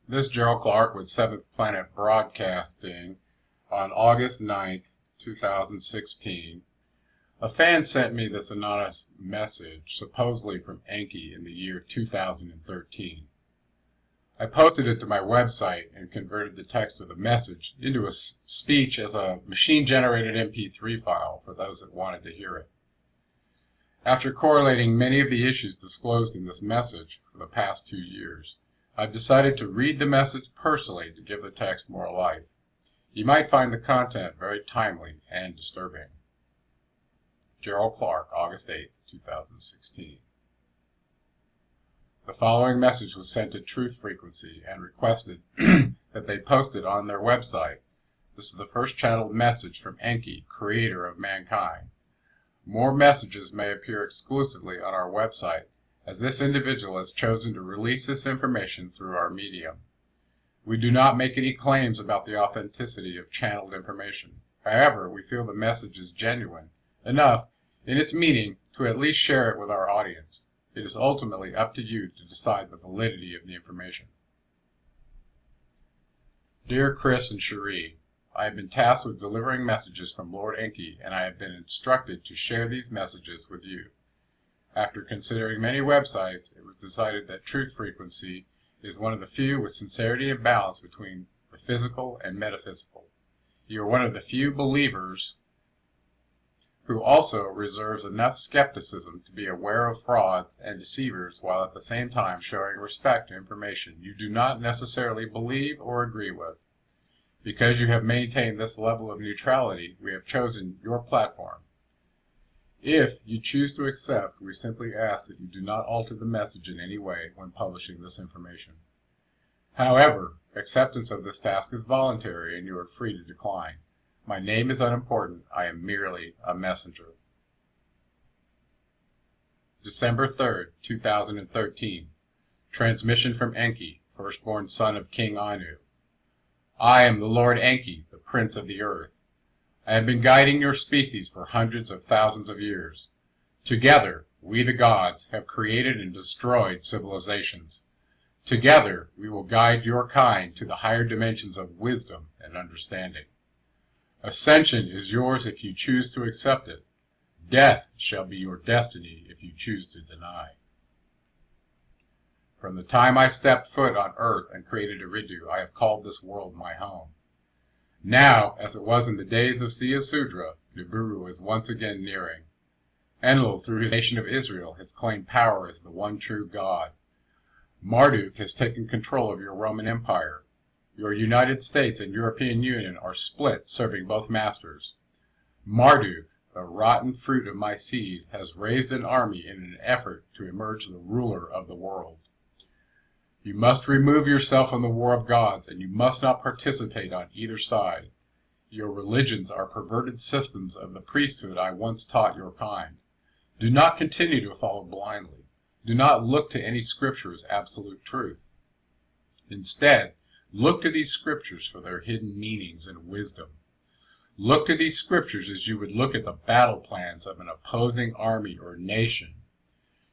This is Gerald Clark with Seventh Planet Broadcasting on August 9th, 2016. A fan sent me this anonymous message, supposedly from Enki in the year 2013. I posted it to my website and converted the text of the message into a speech as a machine-generated MP3 file for those that wanted to hear it. After correlating many of the issues disclosed in this message for the past 2 years, I've decided to read the message personally to give the text more life. You might find the content very timely and disturbing. Gerald Clark, August 8, 2016. The following message was sent to Truth Frequency and requested that they post it on their website. This is the first channeled message from Enki, creator of mankind. More messages may appear exclusively on our website, as this individual has chosen to release this information through our medium. We do not make any claims about the authenticity of channeled information. However, we feel the message is genuine enough in its meaning to at least share it with our audience. It is ultimately up to you to decide the validity of the information. Dear Chris and Cherie, I have been tasked with delivering messages from Lord Enki, and I have been instructed to share these messages with you. After considering many websites, it was decided that Truth Frequency is one of the few with sincerity and balance between the physical and metaphysical. You are one of the few believers who also reserves enough skepticism to be aware of frauds and deceivers while at the same time showing respect to information you do not necessarily believe or agree with. Because you have maintained this level of neutrality, we have chosen your platform. If you choose to accept, we simply ask that you do not alter the message in any way when publishing this information. However, acceptance of this task is voluntary and you are free to decline. My name is unimportant. I am merely a messenger. December 3rd, 2013. Transmission from Enki, firstborn son of King Anu. I am the Lord Enki, the Prince of the Earth. I have been guiding your species for hundreds of thousands of years. Together, we the gods have created and destroyed civilizations. Together, we will guide your kind to the higher dimensions of wisdom and understanding. Ascension is yours if you choose to accept it. Death shall be your destiny if you choose to deny. From the time I stepped foot on earth and created Eridu, I have called this world my home. Now, as it was in the days of Sia Sudra, Nibiru is once again nearing. Enlil, through his nation of Israel, has claimed power as the one true God. Marduk has taken control of your Roman Empire. Your United States and European Union are split, serving both masters. Marduk, the rotten fruit of my seed, has raised an army in an effort to emerge the ruler of the world. You must remove yourself from the war of gods, and you must not participate on either side. Your religions are perverted systems of the priesthood I once taught your kind. Do not continue to follow blindly. Do not look to any scripture as absolute truth. Instead, look to these scriptures for their hidden meanings and wisdom. Look to these scriptures as you would look at the battle plans of an opposing army or nation.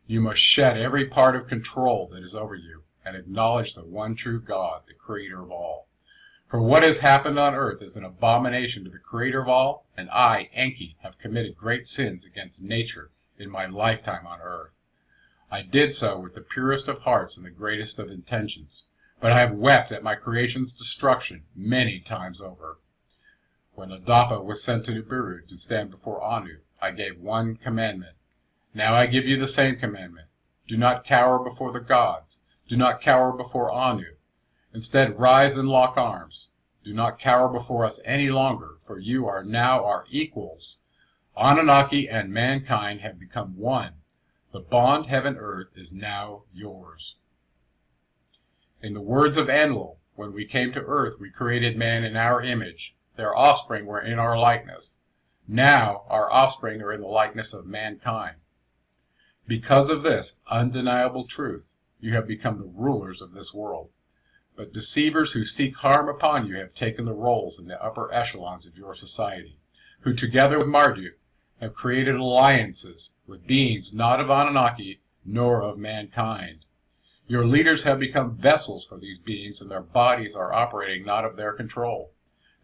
You must shed every part of control that is over you, and acknowledge the one true God, the creator of all. For what has happened on earth is an abomination to the creator of all, and I, Enki, have committed great sins against nature in my lifetime on earth. I did so with the purest of hearts and the greatest of intentions, but I have wept at my creation's destruction many times over. When Adapa was sent to Nibiru to stand before Anu, I gave one commandment. Now I give you the same commandment. Do not cower before the gods. Do not cower before Anu. Instead, rise and lock arms. Do not cower before us any longer, for you are now our equals. Anunnaki and mankind have become one. The bond heaven-earth is now yours. In the words of Enlil, when we came to earth, we created man in our image. Their offspring were in our likeness. Now our offspring are in the likeness of mankind. Because of this undeniable truth, you have become the rulers of this world. But deceivers who seek harm upon you have taken the roles in the upper echelons of your society, who together with Marduk have created alliances with beings not of Anunnaki nor of mankind. Your leaders have become vessels for these beings, and their bodies are operating not of their control.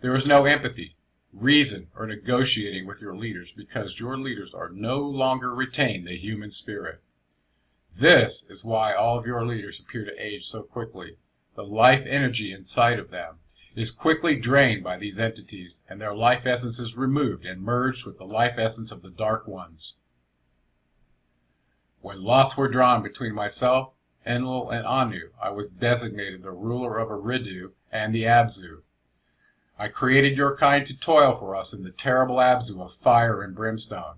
There is no empathy, reason, or negotiating with your leaders because your leaders are no longer retain the human spirit. This is why all of your leaders appear to age so quickly. The life energy inside of them is quickly drained by these entities, and their life essence is removed and merged with the life essence of the Dark Ones. When lots were drawn between myself, Enlil, and Anu, I was designated the ruler of Eridu and the Abzu. I created your kind to toil for us in the terrible Abzu of fire and brimstone.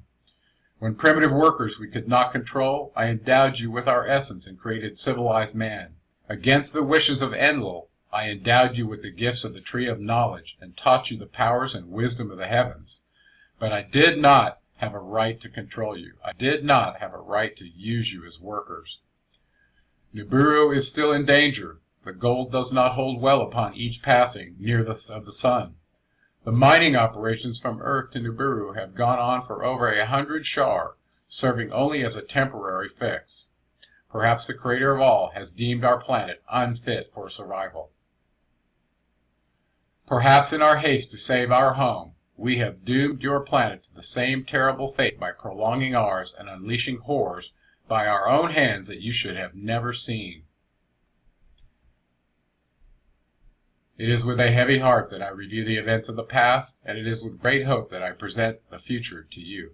When primitive workers we could not control, I endowed you with our essence and created civilized man. Against the wishes of Enlil, I endowed you with the gifts of the Tree of Knowledge and taught you the powers and wisdom of the heavens. But I did not have a right to control you. I did not have a right to use you as workers. Nibiru is still in danger. The gold does not hold well upon each passing near of the sun. The mining operations from Earth to Nibiru have gone on for over 100 Shar, serving only as a temporary fix. Perhaps the Creator of all has deemed our planet unfit for survival. Perhaps in our haste to save our home, we have doomed your planet to the same terrible fate by prolonging ours and unleashing horrors by our own hands that you should have never seen. It is with a heavy heart that I review the events of the past, and it is with great hope that I present the future to you.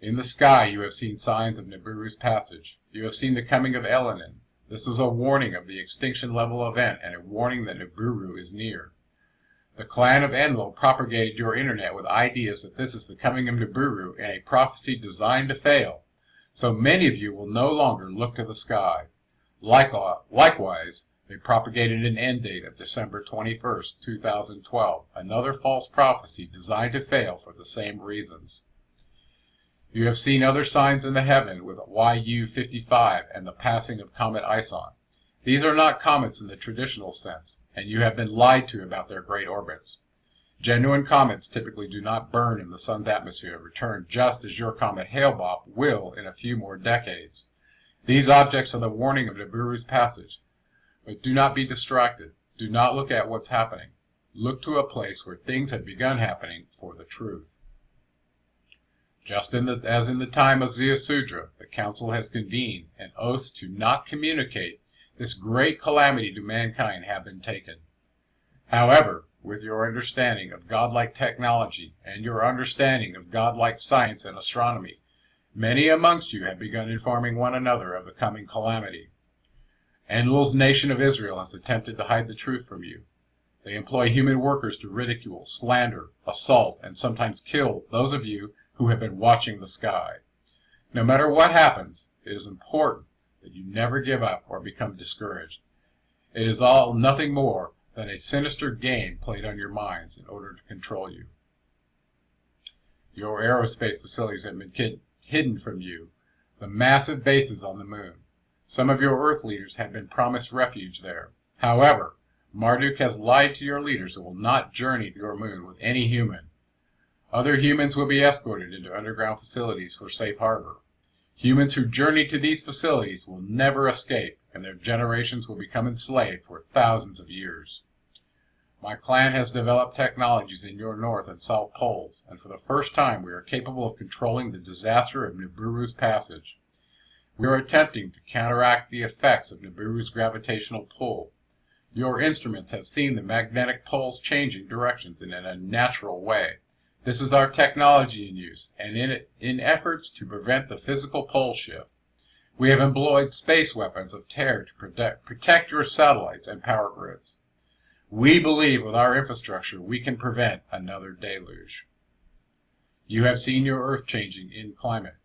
In the sky you have seen signs of Nibiru's passage. You have seen the coming of ELE. This was a warning of the extinction level event and a warning that Nibiru is near. The clan of Enlil propagated your internet with ideas that this is the coming of Nibiru and a prophecy designed to fail, so many of you will no longer look to the sky. Likewise, they propagated an end date of December 21st, 2012, another false prophecy designed to fail for the same reasons. You have seen other signs in the heaven with YU-55 and the passing of Comet Ison. These are not comets in the traditional sense, and you have been lied to about their great orbits. Genuine comets typically do not burn in the sun's atmosphere and return just as your comet Hale-Bopp will in a few more decades. These objects are the warning of Nibiru's passage. But do not be distracted. Do not look at what's happening. Look to a place where things have begun happening for the truth. Just as in the time of Ziusudra, the council has convened, and oaths to not communicate this great calamity to mankind have been taken. However, with your understanding of godlike technology and your understanding of godlike science and astronomy, many amongst you have begun informing one another of the coming calamity. Enlil's nation of Israel has attempted to hide the truth from you. They employ human workers to ridicule, slander, assault, and sometimes kill those of you who have been watching the sky. No matter what happens, it is important that you never give up or become discouraged. It is all nothing more than a sinister game played on your minds in order to control you. Your aerospace facilities have been hidden from you, the massive bases on the moon. Some of your Earth leaders have been promised refuge there. However, Marduk has lied to your leaders and will not journey to your moon with any human. Other humans will be escorted into underground facilities for safe harbor. Humans who journey to these facilities will never escape, and their generations will become enslaved for thousands of years. My clan has developed technologies in your north and south poles, and for the first time we are capable of controlling the disaster of Nibiru's passage. We are attempting to counteract the effects of Nibiru's gravitational pull. Your instruments have seen the magnetic poles changing directions in an unnatural way. This is our technology in use, and in efforts to prevent the physical pole shift, we have employed space weapons of terror to protect your satellites and power grids. We believe with our infrastructure we can prevent another deluge. You have seen your Earth changing in climate.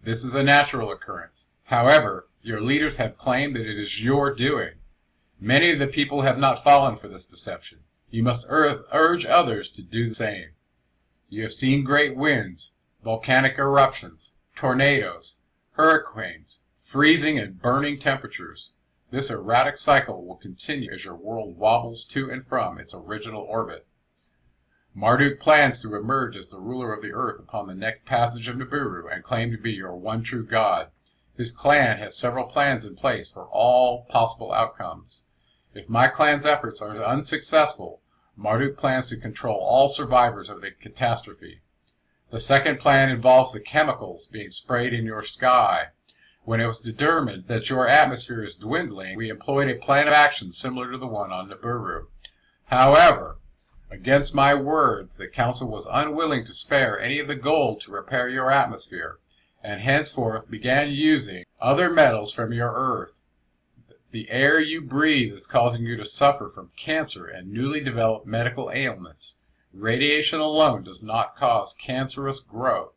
This is a natural occurrence. However, your leaders have claimed that it is your doing. Many of the people have not fallen for this deception. You must urge others to do the same. You have seen great winds, volcanic eruptions, tornadoes, hurricanes, freezing and burning temperatures. This erratic cycle will continue as your world wobbles to and from its original orbit. Marduk plans to emerge as the ruler of the earth upon the next passage of Nibiru and claim to be your one true God. His clan has several plans in place for all possible outcomes. If my clan's efforts are unsuccessful, Marduk plans to control all survivors of the catastrophe. The second plan involves the chemicals being sprayed in your sky. When it was determined that your atmosphere is dwindling, we employed a plan of action similar to the one on Nibiru. However, against my words, the Council was unwilling to spare any of the gold to repair your atmosphere, and henceforth began using other metals from your Earth. The air you breathe is causing you to suffer from cancer and newly developed medical ailments. Radiation alone does not cause cancerous growth.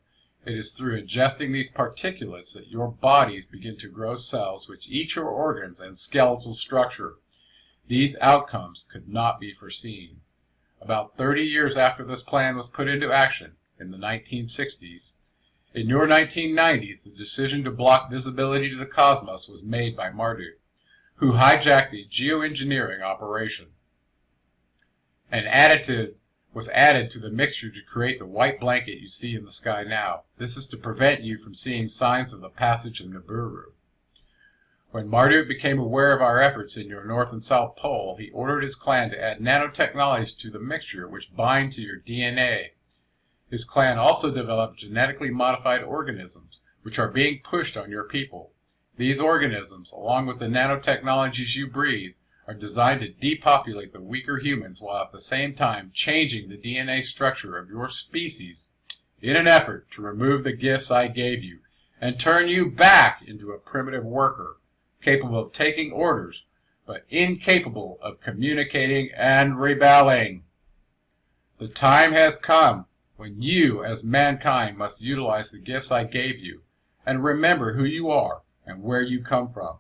It is through ingesting these particulates that your bodies begin to grow cells which eat your organs and skeletal structure. These outcomes could not be foreseen. About 30 years after this plan was put into action, in the 1960s, in your 1990s, the decision to block visibility to the cosmos was made by Marduk, who hijacked the geoengineering operation. An additive was added to the mixture to create the white blanket you see in the sky now. This is to prevent you from seeing signs of the passage of Nibiru. When Marduk became aware of our efforts in your North and South Pole, he ordered his clan to add nanotechnologies to the mixture which bind to your DNA. His clan also developed genetically modified organisms, which are being pushed on your people. These organisms, along with the nanotechnologies you breathe, are designed to depopulate the weaker humans while at the same time changing the DNA structure of your species in an effort to remove the gifts I gave you and turn you back into a primitive worker, capable of taking orders, but incapable of communicating and rebelling. The time has come when you, as mankind, must utilize the gifts I gave you and remember who you are and where you come from.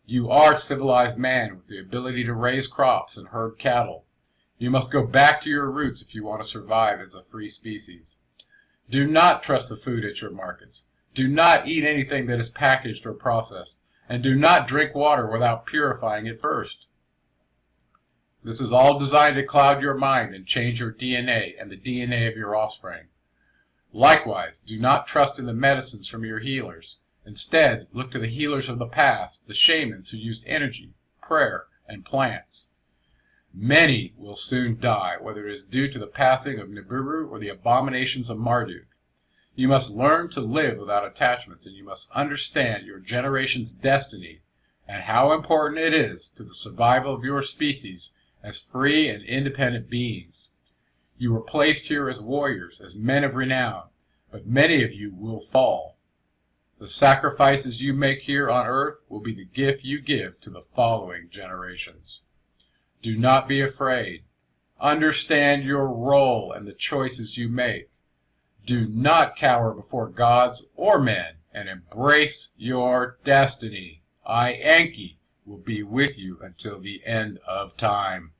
You are civilized man with the ability to raise crops and herd cattle. You must go back to your roots if you want to survive as a free species. Do not trust the food at your markets. Do not eat anything that is packaged or processed. And do not drink water without purifying it first. This is all designed to cloud your mind and change your DNA and the DNA of your offspring. Likewise, do not trust in the medicines from your healers. Instead, look to the healers of the past, the shamans who used energy, prayer, and plants. Many will soon die, whether it is due to the passing of Nibiru or the abominations of Marduk. You must learn to live without attachments, and you must understand your generation's destiny and how important it is to the survival of your species as free and independent beings. You were placed here as warriors, as men of renown, but many of you will fall. The sacrifices you make here on earth will be the gift you give to the following generations. Do not be afraid. Understand your role and the choices you make. Do not cower before gods or men, and embrace your destiny. I, Enki, will be with you until the end of time.